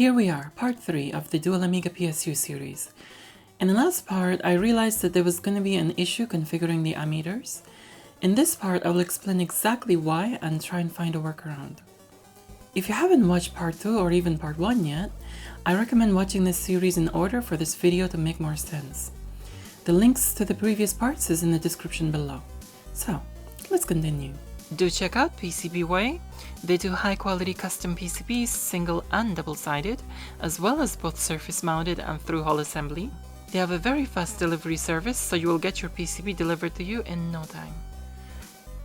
Here we are, part 3 of the Dual Amiga PSU series. In the last part, I realized that there was going to be an issue configuring the ammeters. In this part, I will explain exactly why and try and find a workaround. If you haven't watched part 2 or even part 1 yet, I recommend watching this series in order for this video to make more sense. The links to the previous parts is in the description below. So, let's continue. Do check out PCBWay. They do high quality custom PCBs, single and double-sided, as well as both surface mounted and through-hole assembly. They have a very fast delivery service, so you will get your PCB delivered to you in no time.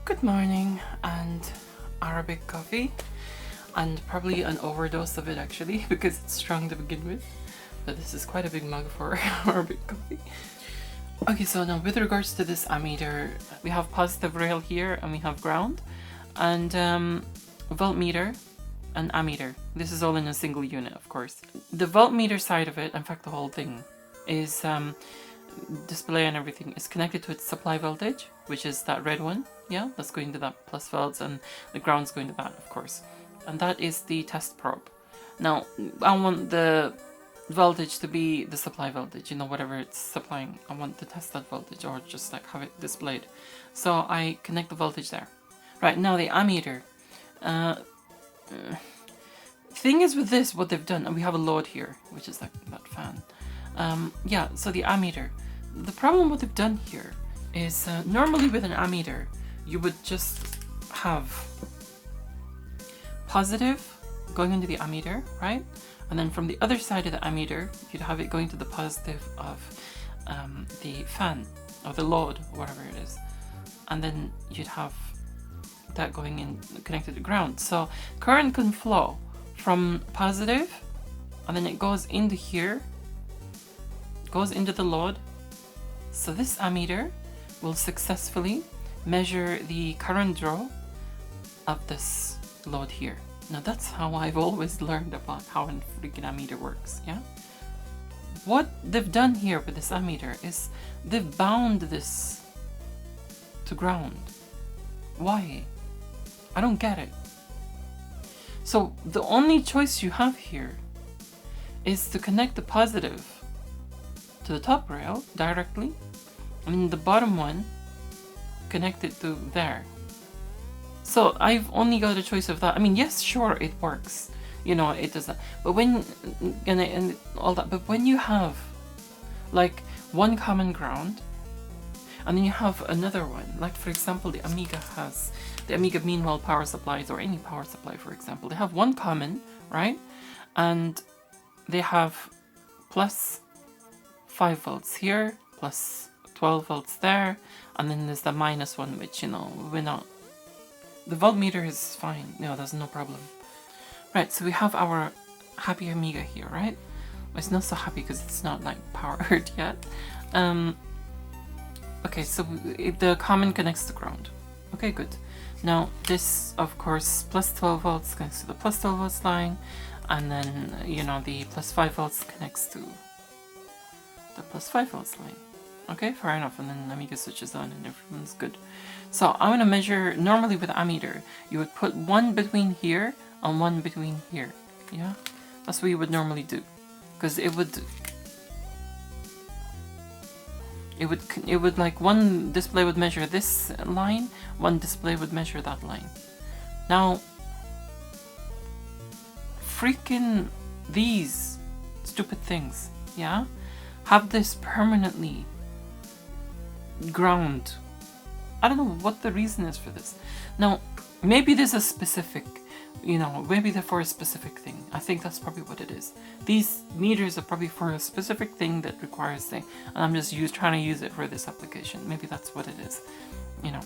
Good morning, and Arabic coffee, and probably an overdose of it actually, because it's strong to begin with, but this is quite a big mug for Arabic coffee. Okay, so now with regards to this ammeter, we have positive rail here and we have ground, and voltmeter and ammeter. This is all in a single unit, of course. The voltmeter side of it, in fact the whole thing, is display and everything is connected to its supply voltage, which is that red one, yeah, that's going to that plus volts, and the ground's going to that, of course. And that is the test probe. Now, I want the voltage to be the supply voltage, you know, whatever it's supplying. I want to test that voltage or just like have it displayed. So I connect the voltage there. Right, now the ammeter. Thing is with this, what they've done, and we have a load here, which is like that fan. Yeah, so the ammeter. The problem what they've done here is normally with an ammeter, you would just have positive going into the ammeter, right? And then from the other side of the ammeter, you'd have it going to the positive of the fan, or the load, whatever it is. And then you'd have that going in, connected to ground. So current can flow from positive, and then it goes into here, goes into the load. So this ammeter will successfully measure the current draw of this load here. Now that's how I've always learned about how a freaking ammeter works, yeah? What they've done here with this ammeter is they've bound this to ground. Why? I don't get it. So the only choice you have here is to connect the positive to the top rail directly, and then the bottom one connect it to there. So I've only got a choice of that. I mean, yes, sure, it works. You know, it does that. But when, and all that, but when you have like one common ground, and then you have another one, like for example, the Amiga has, the Amiga Meanwhile power supplies, or any power supply, for example, they have one common, right? And they have plus 5 volts here, plus 12 volts there, and then there's the minus one, which, you know, we're not. The voltmeter is fine, no, there's no problem. Right, so we have our happy Amiga here, right? Well, it's not so happy because it's not like powered yet. Okay, so the common connects to ground. Okay, good. Now this, of course, plus 12 volts connects to the plus 12 volts line, and then, you know, the plus 5 volts connects to the plus 5 volts line. Okay, fair enough, and then Amiga switches on and everyone's good. So I'm going to measure, normally with ammeter, you would put one between here and one between here, yeah? That's what you would normally do, because it would like, one display would measure this line, one display would measure that line. Now, freaking these stupid things, yeah, have this permanently ground. I don't know what the reason is for this. Now, maybe there's a specific, you know, maybe they're for a specific thing. I think that's probably what it is. These meters are probably for a specific thing that requires thing, and I'm just trying to use it for this application. Maybe that's what it is, you know.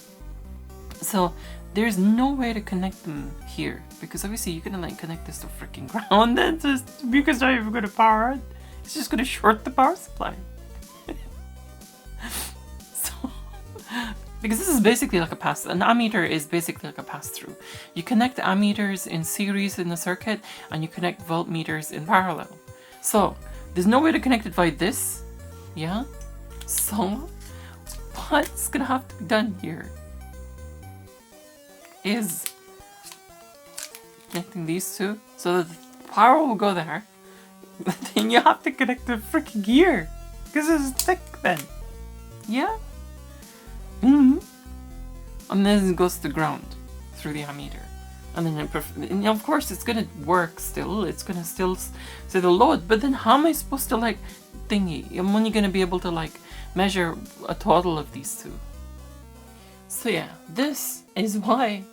So there's no way to connect them here, because obviously you're gonna like connect this to freaking ground, and just because I'm even gonna power it, it's just gonna short the power supply. Because this is basically like an ammeter is basically like a pass-through. You connect ammeters in series in the circuit, and you connect voltmeters in parallel. So there's no way to connect it by this, yeah? So what's gonna have to be done here is connecting these two so that the power will go there, then you have to connect the freaking gear. Because it's thick then. Yeah? And then it goes to ground through the ammeter. And then and of course it's gonna work still. It's gonna still say the load. But then how am I supposed to like thingy? I'm only gonna be able to like measure a total of these two. So yeah, this is why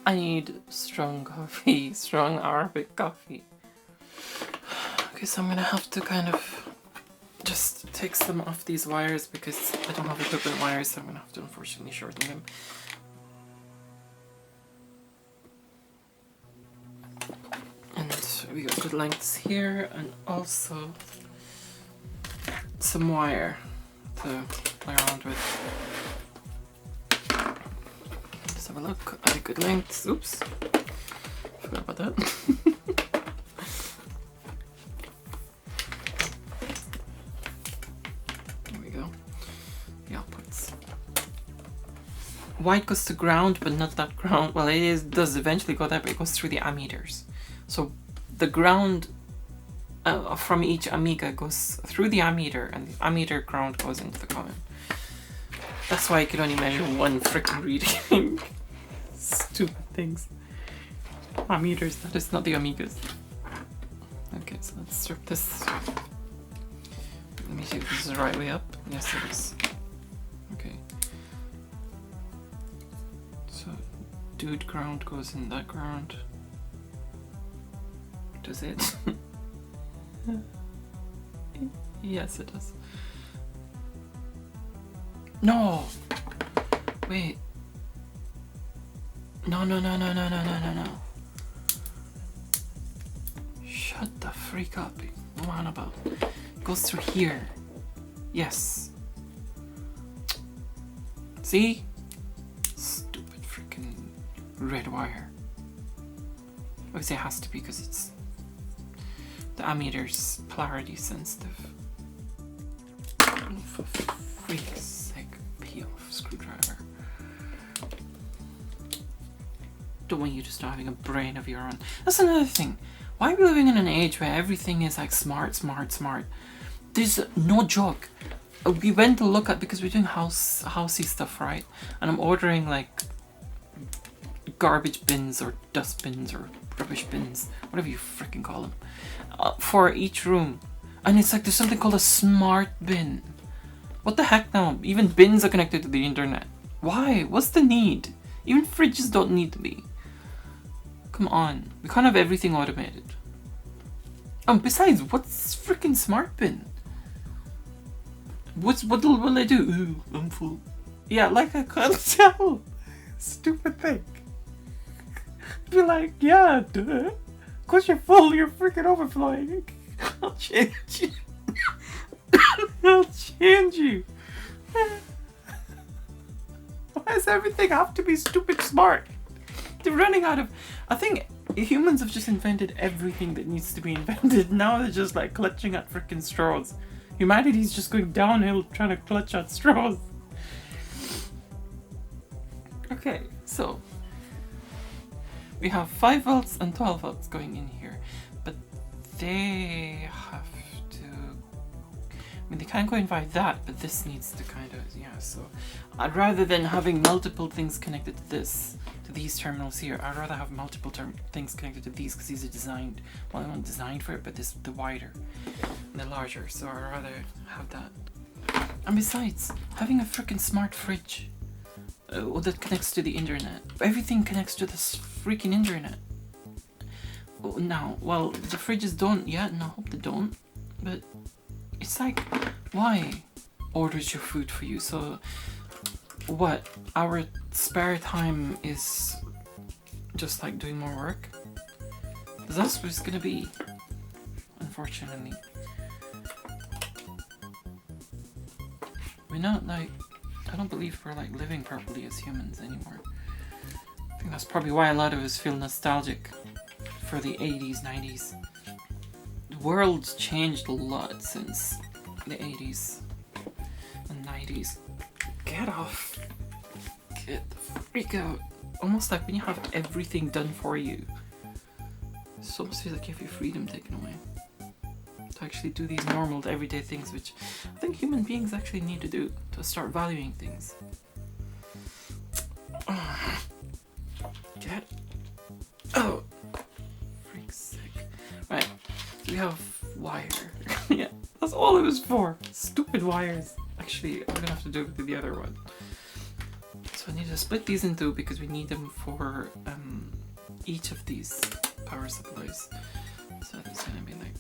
I need strong coffee, strong Arabic coffee. Okay, so I'm gonna have to kind of just take some off these wires because I don't have equipment wires, so I'm gonna have to unfortunately shorten them. And we got good lengths here, and also some wire to play around with. Let's have a look at the good lengths. Oops, forgot about that. Why it goes to ground, but not that ground? Well, does eventually go there, but it goes through the ammeters. So the ground from each Amiga goes through the ammeter, and the ammeter ground goes into the common. That's why I could only measure one freaking reading. Stupid things. Ammeters, that is not the Amigas. Okay, so let's strip this. Let me see if this is the right way up. Yes, it is. Okay. So, dude ground goes in that ground. Does it? Yes, it does. No! Wait. No. Shut the freak up. What am I on about? It goes through here. Yes. See? Stupid freaking red wire. Obviously it has to be because it's the ammeter's polarity sensitive. Oh, for freak's sake, peel off screwdriver. Don't want you to start having a brain of your own. That's another thing. Why are we living in an age where everything is like smart? There's no joke. We went to look at, because we're doing housey stuff, right? And I'm ordering like garbage bins or dust bins or rubbish bins, whatever you freaking call them, for each room. And it's like there's something called a smart bin. What the heck now? Even bins are connected to the internet. Why? What's the need? Even fridges don't need to be. Come on. We can't have everything automated. Besides, what's freaking smart bin? What will they do? Ooh, I'm full. Yeah, like I can't tell. Stupid thing. Be like, yeah, duh. Cause you're full, you're freaking overflowing. I'll change you. I'll change you. Why does everything have to be stupid smart? They're running out of... I think humans have just invented everything that needs to be invented. Now they're just like clutching at freaking straws. Humanity's just going downhill trying to clutch at straws. Okay, so we have 5 volts and 12 volts going in here, but they have to... I mean, they can't go in via that, but this needs to kind of... Yeah, so I'd rather than having multiple things connected to this, to these terminals here, I'd rather have multiple things connected to these, because these are designed... Well, they're not designed for it, but they're wider and they're larger, so I'd rather have that. And besides, having a freaking smart fridge that connects to the internet. Everything connects to this freaking internet. Now, well, the fridges don't yet, and I hope they don't, but it's like, why orders your food for you? So what, our spare time is just like doing more work? That's what it's gonna be, unfortunately. We're not like, I don't believe we're like living properly as humans anymore. I think that's probably why a lot of us feel nostalgic for the 80s, 90s. The world's changed a lot since the 80s and 90s. Get off. Get the freak out. Almost like when you have everything done for you. It's almost feels like you have your freedom taken away. The to actually do these normal everyday things, which I think human beings actually need to do to start valuing things. Get. Oh, freak sick. Right, we have wire. Yeah, that's all it was for. Stupid wires. Actually, I'm gonna have to do it with the other one. So I need to split these in two because we need them for each of these power supplies. So it's gonna be like...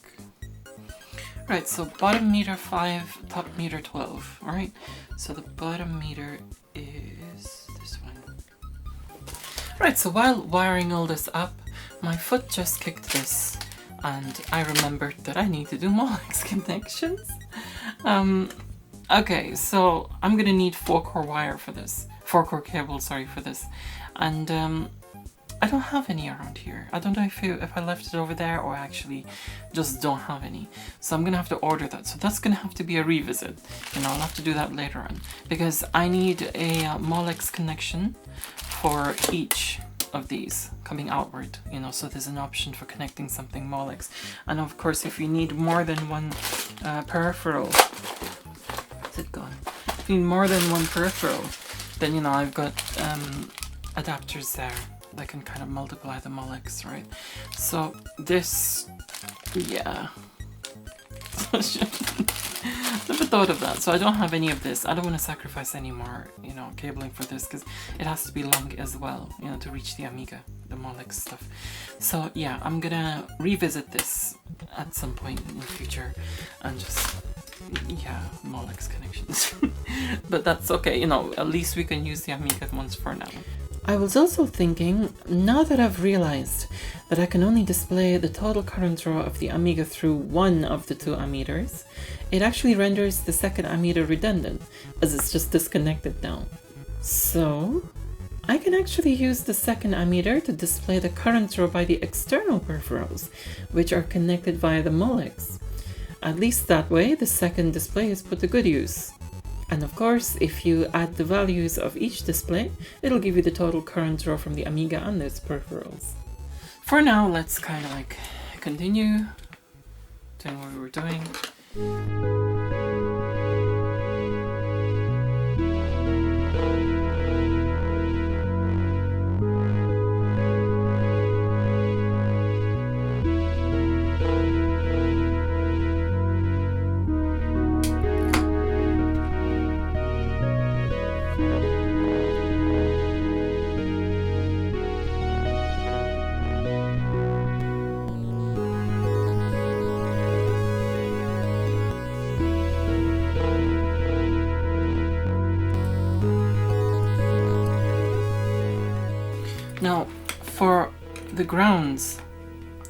Right, so bottom meter 5, top meter 12, alright? So the bottom meter is this one. Right, so while wiring all this up, my foot just kicked this, and I remembered that I need to do Molex connections. Okay, so I'm gonna need 4-core wire for this. 4-core cable, sorry, for this. And I don't have any around here. I don't know if I left it over there or actually just don't have any. So I'm gonna have to order that. So that's gonna have to be a revisit. And I'll have to do that later on. Because I need a Molex connection for each of these coming outward, you know, so there's an option for connecting something Molex. And of course, if you need more than one peripheral, where's it gone? If you need more than one peripheral, then, you know, I've got adapters there that can kind of multiply the Molex, right? So this, yeah. Never thought of that. So I don't have any of this. I don't want to sacrifice any more, you know, cabling for this because it has to be long as well, you know, to reach the Amiga, the Molex stuff. So yeah, I'm gonna revisit this at some point in the future and just, yeah, Molex connections. But that's okay, you know, at least we can use the Amiga ones for now. I was also thinking, now that I've realized that I can only display the total current draw of the Amiga through one of the two ammeters, it actually renders the second ammeter redundant, as it's just disconnected now. So, I can actually use the second ammeter to display the current draw by the external peripherals, which are connected via the Molex. At least that way, the second display is put to good use. And of course, if you add the values of each display, it'll give you the total current draw from the Amiga and its peripherals. For now, let's kind of like continue doing what we were doing. Now, for the grounds,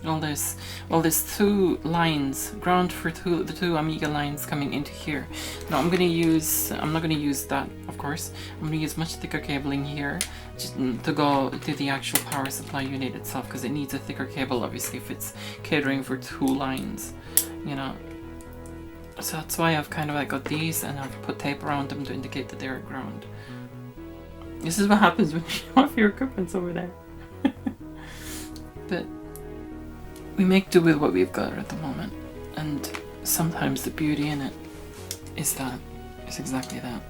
all this two lines, ground for the two Amiga lines coming into here. Now I'm not gonna use that, of course. I'm gonna use much thicker cabling here just to go to the actual power supply unit itself, because it needs a thicker cable, obviously, if it's catering for two lines, you know. So that's why I've kind of like got these, and I've put tape around them to indicate that they're ground. This is what happens when you show off your equipment's over there. But we make do with what we've got at the moment, and sometimes the beauty in it is exactly that.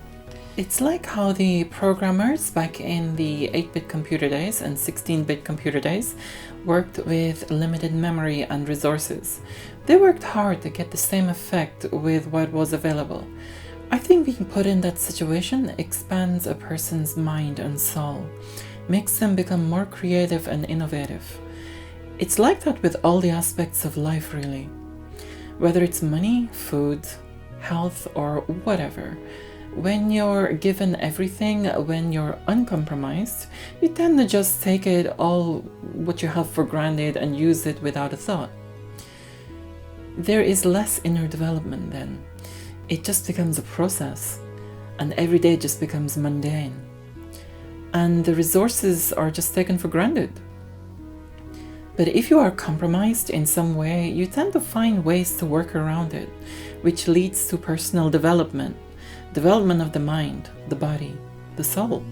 It's like how the programmers back in the 8-bit computer days and 16-bit computer days worked with limited memory and resources. They worked hard to get the same effect with what was available. I think being put in that situation expands a person's mind and soul, makes them become more creative and innovative. It's like that with all the aspects of life, really. Whether it's money, food, health, or whatever. When you're given everything, when you're uncompromised, you tend to just take it all what you have for granted and use it without a thought. There is less inner development then. It just becomes a process, and every day just becomes mundane. And the resources are just taken for granted. But if you are compromised in some way, you tend to find ways to work around it, which leads to personal development of the mind, the body, the soul.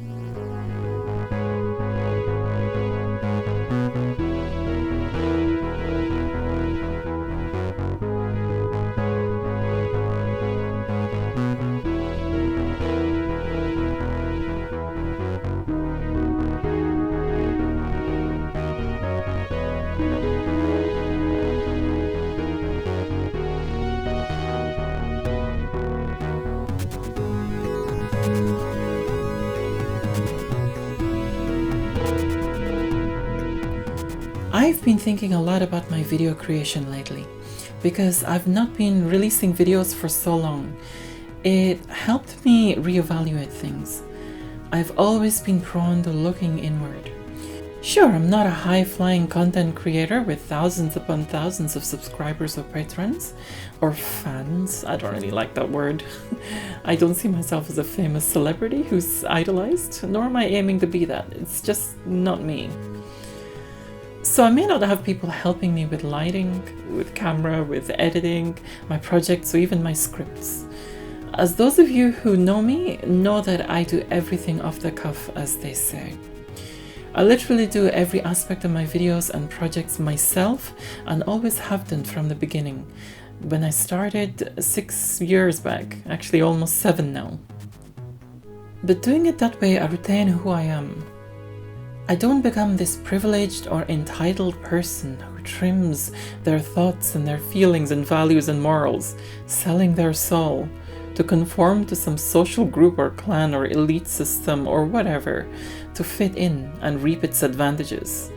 I've been thinking a lot about my video creation lately, because I've not been releasing videos for so long. It helped me reevaluate things. I've always been prone to looking inward. Sure, I'm not a high-flying content creator with thousands upon thousands of subscribers or patrons, or fans. I don't really like that word. I don't see myself as a famous celebrity who's idolized, nor am I aiming to be that. It's just not me. So I may not have people helping me with lighting, with camera, with editing, my projects, or even my scripts. As those of you who know me know that I do everything off the cuff, as they say. I literally do every aspect of my videos and projects myself, and always have done from the beginning, when I started 6 years back, actually almost 7 now. But doing it that way, I retain who I am. I don't become this privileged or entitled person who trims their thoughts and their feelings and values and morals, selling their soul to conform to some social group or clan or elite system or whatever, to fit in and reap its advantages.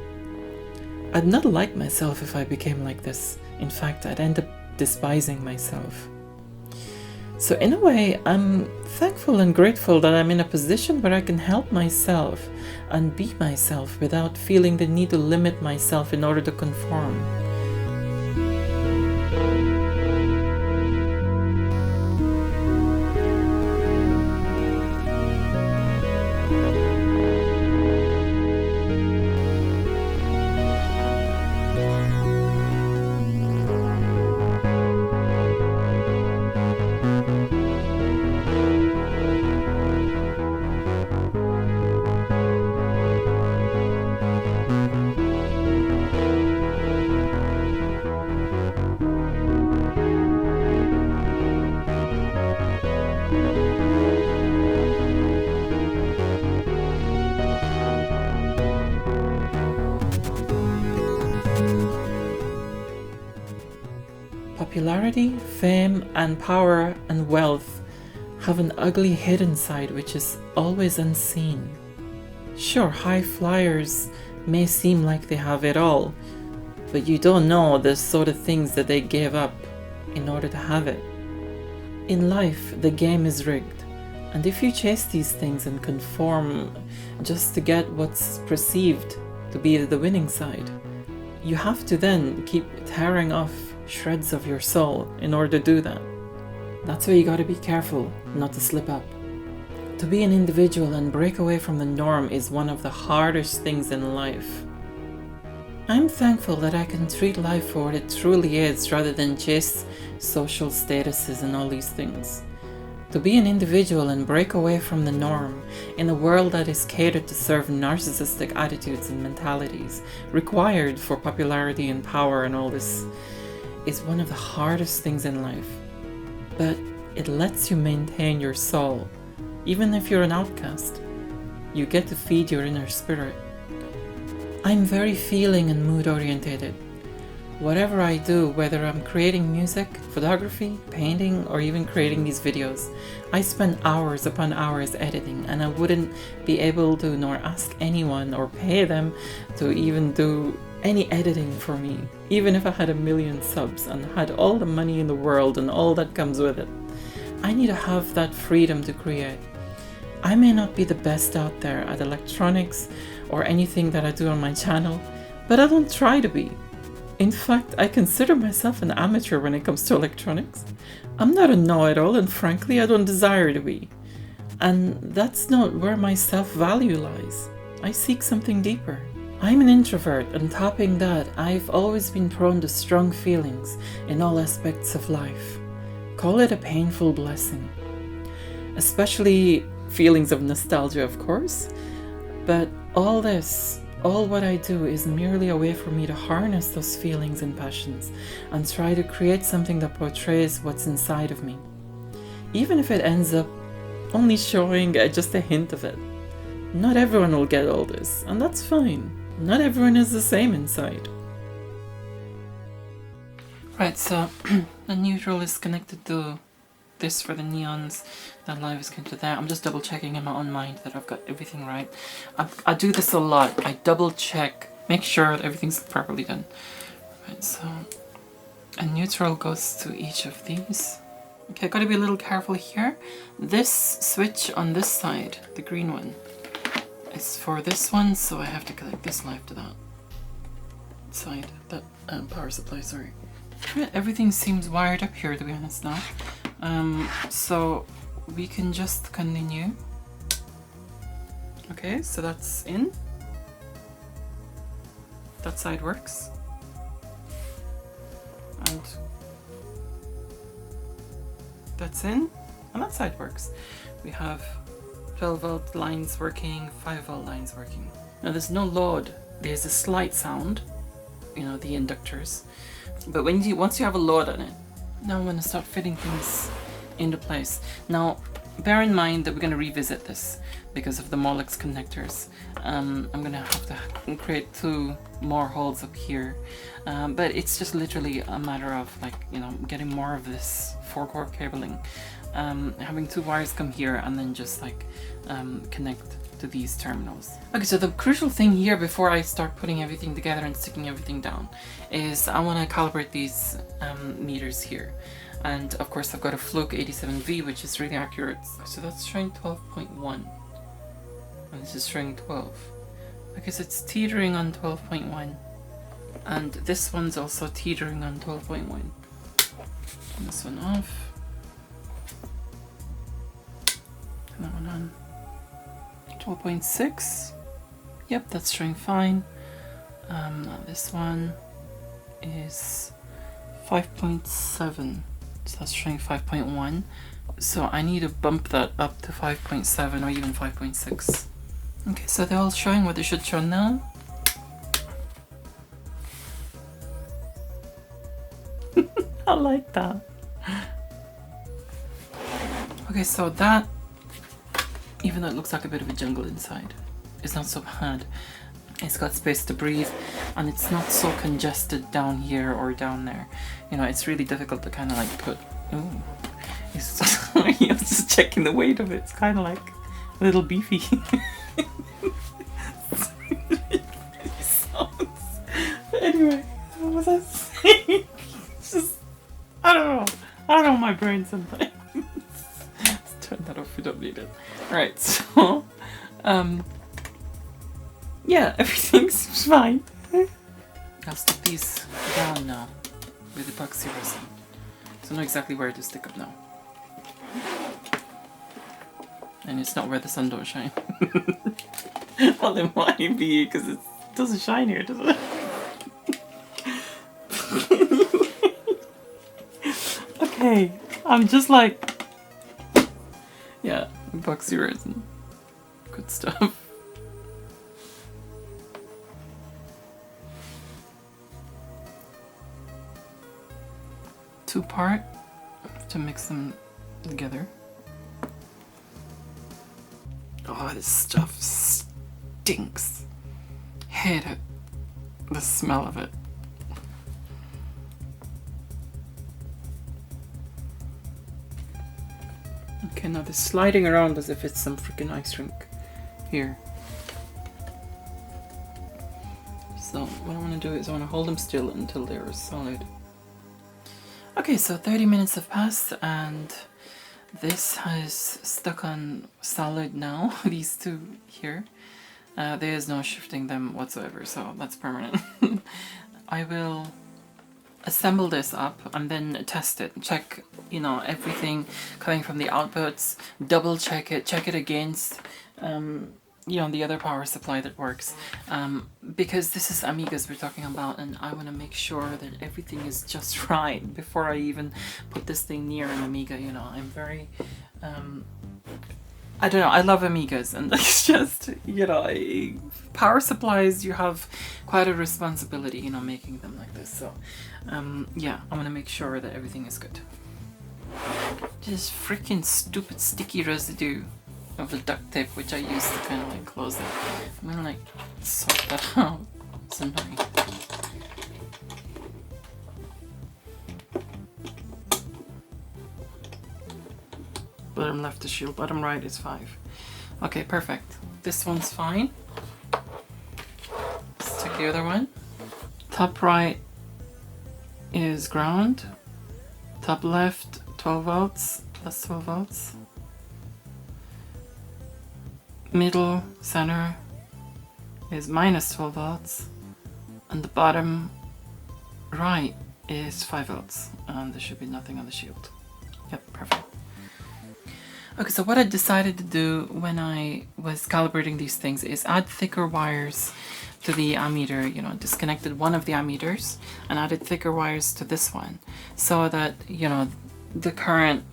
I'd not like myself if I became like this. In fact, I'd end up despising myself. So in a way, I'm thankful and grateful that I'm in a position where I can help myself and be myself without feeling the need to limit myself in order to conform. Popularity, fame, and power and wealth have an ugly hidden side which is always unseen. Sure, high flyers may seem like they have it all, but you don't know the sort of things that they gave up in order to have it. In life, the game is rigged, and if you chase these things and conform just to get what's perceived to be the winning side, you have to then keep tearing off shreds of your soul in order to do that. That's why you gotta be careful not to slip up. To be an individual and break away from the norm is one of the hardest things in life. I'm thankful that I can treat life for what it truly is rather than chase social statuses and all these things. To be an individual and break away from the norm in a world that is catered to serve narcissistic attitudes and mentalities required for popularity and power and all this is one of the hardest things in life. But it lets you maintain your soul. Even if you're an outcast, you get to feed your inner spirit. I'm very feeling and mood orientated. Whatever I do, whether I'm creating music, photography, painting, or even creating these videos, I spend hours upon hours editing, and I wouldn't be able to nor ask anyone or pay them to even do any editing for me, even if I had 1 million subs and had all the money in the world and all that comes with it. I need to have that freedom to create. I may not be the best out there at electronics or anything that I do on my channel, but I don't try to be. In fact, I consider myself an amateur when it comes to electronics. I'm not a know-it-all, and frankly, I don't desire to be. And that's not where my self-value lies. I seek something deeper. I'm an introvert, and topping that, I've always been prone to strong feelings in all aspects of life. Call it a painful blessing. Especially feelings of nostalgia, of course. But all what I do is merely a way for me to harness those feelings and passions and try to create something that portrays what's inside of me. Even if it ends up only showing just a hint of it. Not everyone will get all this, and that's fine. Not everyone is the same inside. Right, so the neutral is connected to this for the neons. That live is connected there. I'm just double checking in my own mind that I've got everything right. I do this a lot. I double check, make sure that everything's properly done. Right, so a neutral goes to each of these. Okay, gotta be a little careful here. This switch on this side, the green one, is for this one, so I have to connect this live to that side, that power supply, sorry. Yeah, everything seems wired up here, to be honest now. So we can just continue. Okay, so that's in. That side works. And that's in, and that side works. We have 12 volt lines working, 5 volt lines working. Now there's no load, there's a slight sound, you know, the inductors. But once you have a load on it, now I'm going to start fitting things into place. Now, bear in mind that we're going to revisit this because of the Molex connectors. I'm going to have to create 2 more holes up here. But it's just literally a matter of, like, you know, getting more of this 4-core cabling. Having 2 wires come here and then just like connect to these terminals. Okay, so the crucial thing here before I start putting everything together and sticking everything down is I want to calibrate these meters here. And of course I've got a Fluke 87V, which is really accurate. So that's showing 12.1 and this is showing 12. Because it's teetering on 12.1 and this one's also teetering on 12.1. Turn this one off. Turn that one on. 12.6. Yep, that's showing fine. Now this one is 5.7. So that's showing 5.1. So I need to bump that up to 5.7 or even 5.6. Okay, so they're all showing what they should show now. I like that. Okay, so that, even though it looks like a bit of a jungle inside, it's not so bad. It's got space to breathe and it's not so congested down here or down there. You know, it's really difficult to kind of like put... Ooh. It's just, I'm just checking the weight of it. It's kind of like a little beefy. Anyway, what was I saying? It's just, I don't know my brain sometimes. Let's turn that off, we don't need it. Alright, so, yeah, everything's fine. I'll stick these down now with epoxy resin. So I know exactly where to stick them now. And it's not where the sun don't shine. Well, it might be because it doesn't shine here, does it? Okay, I'm just like, yeah, epoxy resin. Good stuff. Two-part to mix them together. Oh, this stuff stinks. Hate it. The smell of it. Okay, now they're sliding around as if it's some freaking ice rink here. So what I want to do is I want to hold them still until they're solid. Okay, so 30 minutes have passed and this has stuck on solid now, these two here. There is no shifting them whatsoever, so that's permanent. I will assemble this up and then test it, check, you know, everything coming from the outputs, double check it against, you know, the other power supply that works, because this is Amigas we're talking about and I want to make sure that everything is just right before I even put this thing near an Amiga. You know, I'm very, I don't know, I love Amigas and it's just, you know, power supplies, you have quite a responsibility, you know, making them like this. So, yeah, I want to make sure that everything is good. Just freaking stupid sticky residue of the duct tape, which I use to kind of like close it. I'm gonna like sort that out. It's annoying. Bottom left is shield, bottom right is 5. Okay, perfect. This one's fine. Let's check the other one. Top right is ground. Top left, 12 volts, plus 12 volts. Middle, center is minus 12 volts. And the bottom right is 5 volts. And there should be nothing on the shield. Yep, perfect. Okay, so what I decided to do when I was calibrating these things is add thicker wires to the ammeter, you know, disconnected one of the ammeters and added thicker wires to this one so that, you know, the current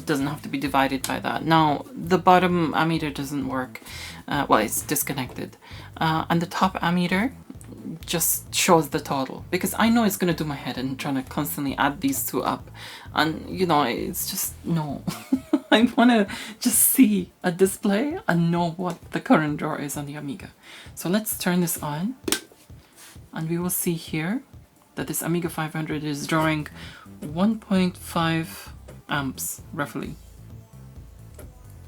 doesn't have to be divided by that. Now, the bottom ammeter doesn't work. Well, it's disconnected. And the top ammeter just shows the total because I know it's going to do my head and trying to constantly add these two up. And, you know, it's just, no. I want to just see a display and know what the current draw is on the Amiga. So let's turn this on and we will see here that this Amiga 500 is drawing 1.5 amps roughly.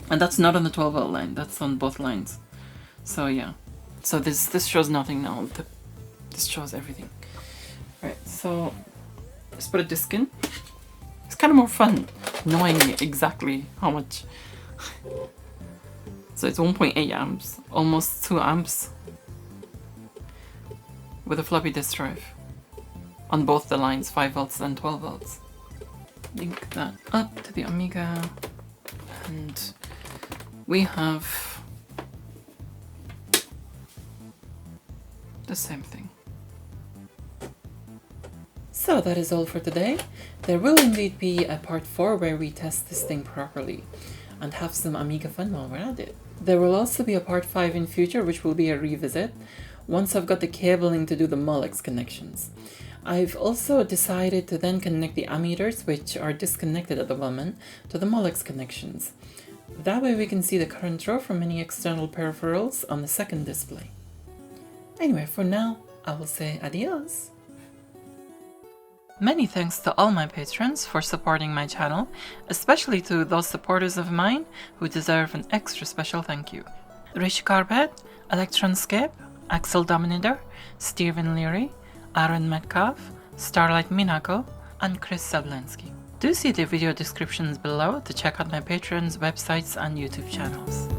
And that's not on the 12 volt line, that's on both lines. So yeah, so this shows nothing now, this shows everything. Right, so let's put a disc in. It's kind of more fun knowing exactly how much. So it's 1.8 amps, almost 2 amps with a floppy disk drive on both the lines, 5 volts and 12 volts. Link that up to the Amiga and we have the same thing. So that is all for today. There will indeed be a part 4 where we test this thing properly and have some Amiga fun while we're at it. There will also be a part 5 in future, which will be a revisit once I've got the cabling to do the Molex connections. I've also decided to then connect the ammeters, which are disconnected at the moment, to the Molex connections. That way we can see the current draw from any external peripherals on the second display. Anyway, for now, I will say adios. Many thanks to all my patrons for supporting my channel, especially to those supporters of mine who deserve an extra special thank you. Rishi Carpet, Electronscape, Axel Dominator, Stephen Leary, Aaron Metcalf, Starlight Minako, and Chris Sablensky. Do see the video descriptions below to check out my patrons' websites and YouTube channels.